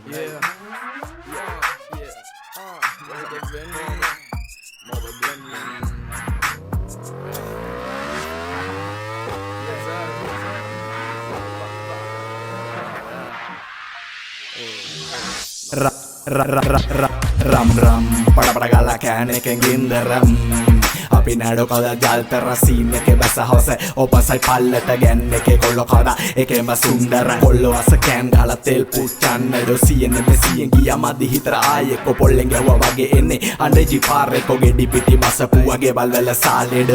Yeah, yeah, yeah. Mother Benjamin, Mother Benjamin. Yes, Ram ram pada pada gala can එකෙන් ගින්දරම් අපි නඩෝ කවදා ජල්තර scene එකේ බැස හවස ඔපසයි පල්ලට ගැන්න එකේ කොල්ල කවදා එකේම සුන්දර කොල්ල අස කෑන් ගාලා තෙල් පුච්චන්න දොසියෙන් මෙසියෙන් ගියා මදි හිතර ආයේ කොපොල්ලෙන් ගැව්වා වගේ එන්නේ අඬජි පාරේ කොගේ ඩිපිටි බසපු වගේ බල්වල සාලෙඩ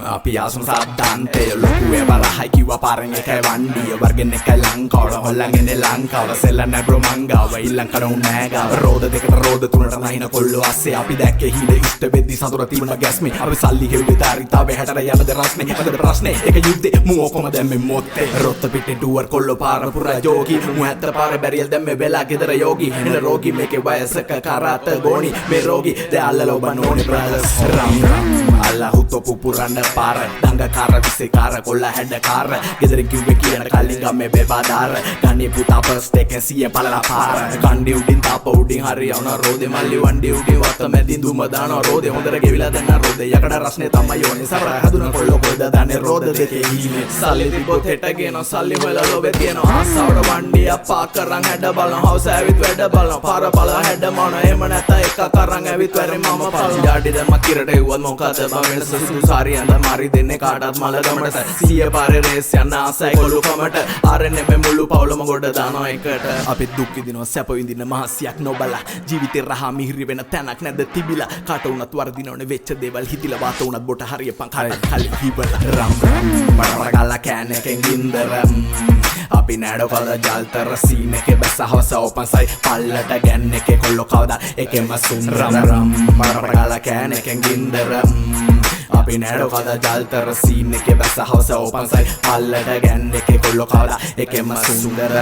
අපි ආසම සද්දාන්තේ ලොකුවේ වරහයි කිව්වා පාරෙන් එකයි වණ්ඩිය වර්ගෙන් එකයි ලංකාව හොල්ලන්ගෙන ලංකාව සෙල්ලන්න බ්‍රෝ මංගාව ඊලං කරෝ නෑගාව රෝද දෙකට රෝද තුනට නහින කොල්ලෝ අස්සේ අපි දැක්කේ හිඳ ඉෂ්ට වෙද්දි සතුර තිබුණ ගැස්මේ අපි සල්ලි හෙව්වේ දාරිතාවේ හැටර යනද රස්නේ මොකද ප්‍රශ්නේ එක යුද්ධේ මු ඔකොම දැම්මේ මොත්තේ රොත්ත පිටේ ඩුවර් කොල්ලෝ පාර පුරා ජෝගි මු හැත්ත පාර බැරියල් දැම්මේ වෙලා ගෙදර යෝගි එන රෝගි මේකේ වයසක කරාත ගෝණි මේ රෝගි දැල්ල ලොබනෝනි බ්‍රදර්ස් රම් රම් අල්ලා හුතෝ පුපුරන්න පාර දඟ කාර විසේ කාර කොල්ල හැඩ කාර ගෙදර කිව්වේ කියන කලින් ගම්මේ බෙබාදාර ගන්නේ පුතා ෆස්ට් එකෙන් සිය පළලා පාර කණ්ඩි උඩින් තාප උඩින් හරි යවන රෝදේ මල්ලි වණ්ඩි උඩින් වත්ත මැදින් දුම දානවා රෝදේ හොඳට ගෙවිලා දැන් රෝදේ යකඩ රස්නේ තමයි යෝනේ සර හදුන කොල්ලෝ කොයිද දන්නේ රෝද දෙකේ හීනේ සල්ලි තිබොත් හෙටගෙන සල්ලි වල ලෝබේ තියෙනවා ආසාවට වණ්ඩි අප්පා කරන් හැඩ බලන හවුස් ඇවිත් වැඩ බලන පාර බල හැඩ මොන එහෙම නැත එක කරන් ඇවිත් වැරි මම පල් ඩාඩි දැන් මකිරට එව්වත් මොකද බම් වෙනස සුදු සාරි ඇඳ මාරි දෙන්නේ කාටත් මල ගමට සිය පාරේ රේස් යන ආසයි කොල්ලු කමට ආරෙන්නේ මේ මුළු පවුලම ගොඩ දානවා එකට අපි දුක් විඳිනවා සැප විඳින මහසියක් නොබලා ජීවිතේ රහ මිහිරි වෙන තැනක් නැද්ද තිබිලා කාට වුණත් වර්ධිනවනේ වෙච්ච දේවල් හිතිලා වාත වුණත් බොට හරියපන් කලින් හිබලා රම් බඩ ගාලා කෑන එකෙන් ගින්දරම් අපි නඩෝ කවදා ජල්තර සීන් එකේ බැස හවස ඔපන්සයි පල්ලට ගැන්න එකේ කොල්ලෝ කවදා එකෙම සුන් රම් රම් බඩ ගාලා කෑන එකෙන් ගින්දරම් අපි නඩෝ කවදා ජල්තර සීන් එකේ බැස හවස ඔපන්සයි පල්ලට ගැන්න එකේ කොල්ලෝ කවදා එකෙම සුන්දර